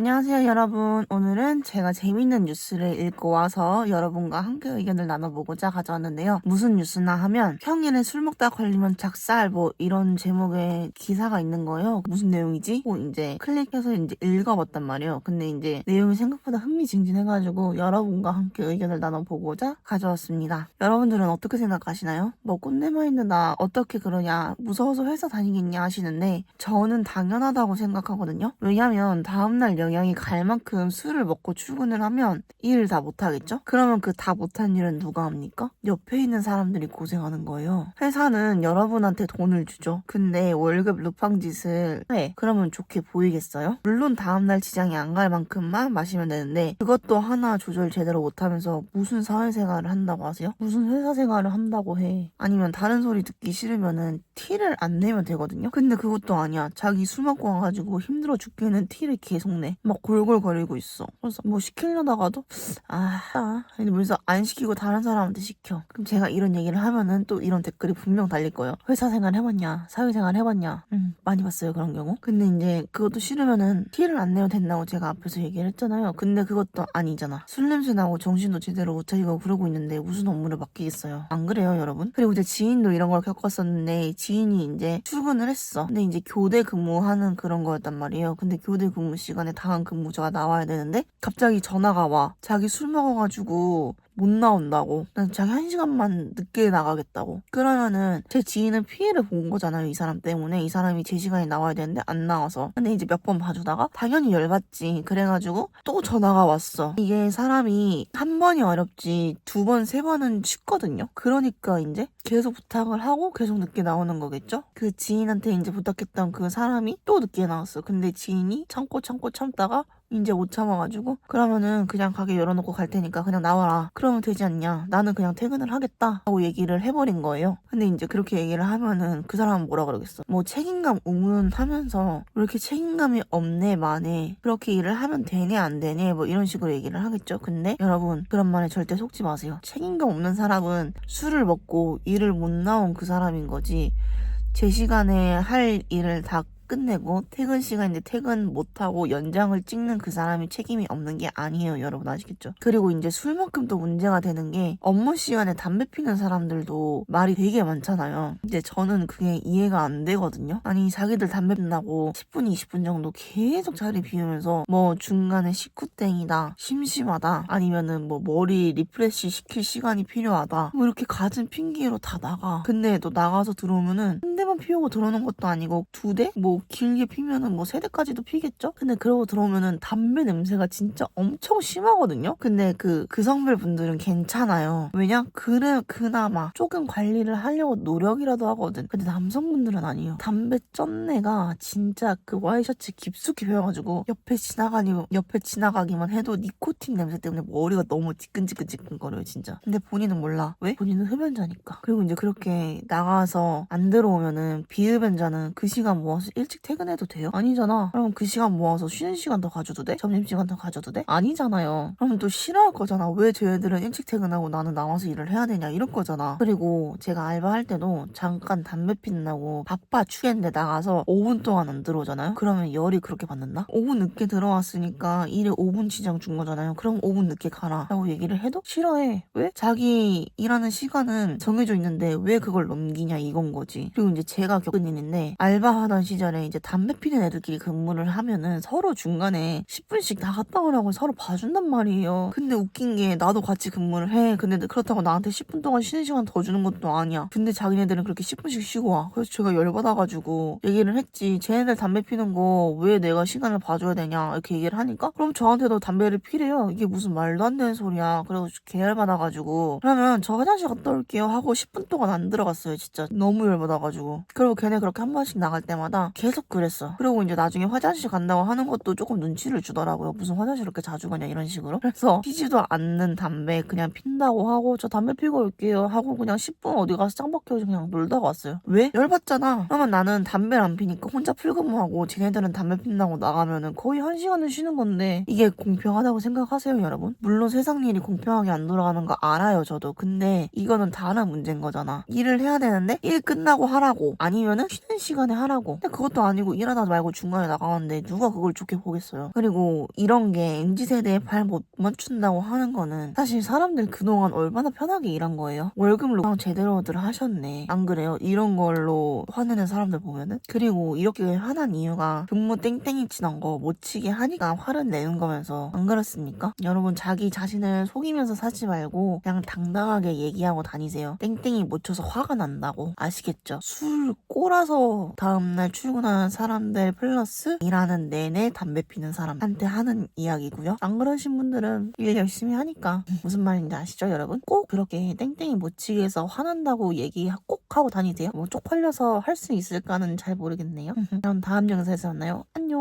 안녕하세요 여러분. 오늘은 제가 재밌는 뉴스를 읽고 와서 여러분과 함께 의견을 나눠보고자 가져왔는데요. 무슨 뉴스나 하면 평일에 술 먹다 걸리면 작살 뭐 이런 제목의 기사가 있는 거예요. 무슨 내용이지? 이제 클릭해서 이제 읽어봤단 말이에요. 근데 이제 내용이 생각보다 흥미진진해가지고 여러분과 함께 의견을 나눠보고자 가져왔습니다. 여러분들은 어떻게 생각하시나요? 뭐 꼰대만 있는 나 어떻게 그러냐, 무서워서 회사 다니겠냐 하시는데 저는 당연하다고 생각하거든요. 왜냐면 다음날 영향이 갈 만큼 술을 먹고 출근을 하면 일을 다 못하겠죠? 그러면 그 다 못한 일은 누가 합니까? 옆에 있는 사람들이 고생하는 거예요. 회사는 여러분한테 돈을 주죠. 근데 월급 루팡짓을 해. 그러면 좋게 보이겠어요? 물론 다음날 지장이 안 갈 만큼만 마시면 되는데 그것도 하나 조절 제대로 못하면서 무슨 사회생활을 한다고 하세요? 무슨 회사 생활을 한다고 해. 아니면 다른 소리 듣기 싫으면은 티를 안 내면 되거든요? 근데 그것도 아니야. 자기 술 먹고 와가지고 힘들어 죽겠는 티를 계속 내. 막 골골거리고 있어. 그래서 뭐 시키려다가도 이러면서 안 시키고 다른 사람한테 시켜. 그럼 제가 이런 얘기를 하면은 또 이런 댓글이 분명 달릴 거예요. 회사 생활 해봤냐? 사회생활 해봤냐? 많이 봤어요 그런 경우. 근데 이제 그것도 싫으면은 티를 안 내도 된다고 제가 앞에서 얘기를 했잖아요. 근데 그것도 아니잖아. 술 냄새 나고 정신도 제대로 못 차리고 그러고 있는데 무슨 업무를 맡기겠어요. 안 그래요 여러분? 그리고 이제 지인도 이런 걸 겪었었는데 지인이 이제 출근을 했어. 근데 이제 교대 근무하는 그런 거였단 말이에요. 근데 교대 근무 시간에 다음 근무자가 나와야 되는데 갑자기 전화가 와. 자기 술 먹어가지고 못 나온다고. 난 자기 1시간만 늦게 나가겠다고. 그러면은 제 지인은 피해를 본 거잖아요. 이 사람 때문에. 이 사람이 제 시간에 나와야 되는데 안 나와서. 근데 이제 몇 번 봐주다가 당연히 열받지. 그래가지고 또 전화가 왔어. 이게 사람이 한 번이 어렵지 두 번, 세 번은 쉽거든요. 그러니까 이제 계속 부탁을 하고 계속 늦게 나오는 거겠죠? 그 지인한테 이제 부탁했던 그 사람이 또 늦게 나왔어. 근데 지인이 참다가 이제 못 참아가지고 그러면은 그냥 가게 열어놓고 갈 테니까 그냥 나와라. 그러면 되지 않냐. 나는 그냥 퇴근을 하겠다 하고 얘기를 해버린 거예요. 근데 이제 그렇게 얘기를 하면은 그 사람은 뭐라 그러겠어. 뭐 책임감 웅운하면서 왜 이렇게 책임감이 없네 마네. 그렇게 일을 하면 되네 안 되네 뭐 이런 식으로 얘기를 하겠죠. 근데 여러분 그런 말에 절대 속지 마세요. 책임감 없는 사람은 술을 먹고 일을 못 나온 그 사람인 거지. 제 시간에 할 일을 다 끝내고 퇴근 시간인데 퇴근 못하고 연장을 찍는 그 사람이 책임이 없는 게 아니에요. 여러분 아시겠죠? 그리고 이제 술만큼 또 문제가 되는 게 업무 시간에 담배 피는 사람들도 말이 되게 많잖아요. 근데 저는 그게 이해가 안 되거든요. 아니 자기들 담배 pin다고 10분 20분 정도 계속 자리 비우면서 뭐 중간에 식구땡이다 심심하다 아니면은 뭐 머리 리프레시 시킬 시간이 필요하다 뭐 이렇게 갖은 핑계로 다 나가. 근데 또 나가서 들어오면은 한 대만 피우고 들어오는 것도 아니고 두 대? 뭐 길게 피면은 뭐 세 대까지도 피겠죠? 근데 그러고 들어오면은 담배 냄새가 진짜 엄청 심하거든요? 근데 그 성별 분들은 괜찮아요. 왜냐? 그래, 그나마 조금 관리를 하려고 노력이라도 하거든. 근데 남성분들은 아니에요. 담배 쩐내가 진짜 그 와이셔츠 깊숙이 배어가지고 옆에 지나가기만 해도 니코틴 냄새 때문에 머리가 너무 지끈지끈거려요, 진짜. 근데 본인은 몰라. 왜? 본인은 흡연자니까. 그리고 이제 그렇게 나가서 안 들어오면은 비흡연자는 그 시간 모아서 일찍 퇴근해도 돼요? 아니잖아. 그럼 그 시간 모아서 쉬는 시간 더 가져도 돼? 점심시간 더 가져도 돼? 아니잖아요. 그러면 또 싫어할 거잖아. 왜 쟤네들은 일찍 퇴근하고 나는 나와서 일을 해야 되냐 이럴 거잖아. 그리고 제가 알바할 때도 잠깐 담배 피는다고 바빠 추겠는데 나가서 5분 동안 안 들어오잖아요? 그러면 열이 그렇게 받는다? 5분 늦게 들어왔으니까 일에 5분 지장 준 거잖아요. 그럼 5분 늦게 가라 라고 얘기를 해도 싫어해. 왜? 자기 일하는 시간은 정해져 있는데 왜 그걸 넘기냐 이건 거지. 그리고 이제 제가 겪은 일인데 알바하던 시절에 이제 담배 피는 애들끼리 근무를 하면은 서로 중간에 10분씩 다 갔다 오라고 서로 봐준단 말이에요. 근데 웃긴 게 나도 같이 근무를 해. 근데 그렇다고 나한테 10분 동안 쉬는 시간 더 주는 것도 아니야. 근데 자기네들은 그렇게 10분씩 쉬고 와. 그래서 제가 열받아가지고 얘기를 했지. 쟤네들 담배 피는 거 왜 내가 시간을 봐줘야 되냐 이렇게 얘기를 하니까 그럼 저한테도 담배를 피래요. 이게 무슨 말도 안 되는 소리야. 그래서 개열받아가지고 그러면 저 화장실 갔다 올게요 하고 10분 동안 안 들어갔어요. 진짜 너무 열받아가지고. 그리고 걔네 그렇게 한 번씩 나갈 때마다 계속 그랬어. 그리고 이제 나중에 화장실 간다고 하는 것도 조금 눈치를 주더라고요. 무슨 화장실 그렇게 자주 가냐 이런 식으로. 그래서 피지도 않는 담배 그냥 핀다고 하고 저 담배 피고 올게요 하고 그냥 10분 어디 가서 짱박혀 그냥 놀다가 왔어요. 왜? 열받잖아. 그러면 나는 담배를 안 피니까 혼자 풀근무하고 쟤네들은 담배 핀다고 나가면은 거의 1시간은 쉬는 건데 이게 공평하다고 생각하세요 여러분? 물론 세상 일이 공평하게 안 돌아가는 거 알아요 저도. 근데 이거는 다른 문제인 거잖아. 일을 해야 되는데 일 끝나고 하라고 아니면은 쉬는 시간에 하라고. 근데 그것도 아무것도 아니고 일하다 말고 중간에 나가는데 누가 그걸 좋게 보겠어요. 그리고 이런 게 MZ세대에 발 못 맞춘다고 하는 거는 사실 사람들 그동안 얼마나 편하게 일한 거예요. 월급로 제대로들 하셨네. 안 그래요? 이런 걸로 화내는 사람들 보면은. 그리고 이렇게 화난 이유가 근무 땡땡이 치던 거 못 치게 하니까 화를 내는 거면서 안 그렇습니까? 여러분 자기 자신을 속이면서 사지 말고 그냥 당당하게 얘기하고 다니세요. 땡땡이 못 쳐서 화가 난다고. 아시겠죠? 술 꼬라서 다음날 출근하는 사람들 플러스 일하는 내내 담배 피는 사람한테 하는 이야기고요. 안 그러신 분들은 일 열심히 하니까 무슨 말인지 아시죠 여러분? 꼭 그렇게 땡땡이 못 치게 해서 화난다고 얘기 꼭 하고 다니세요. 뭐 쪽팔려서 할 수 있을까는 잘 모르겠네요. 그럼 다음 영상에서 만나요. 안녕.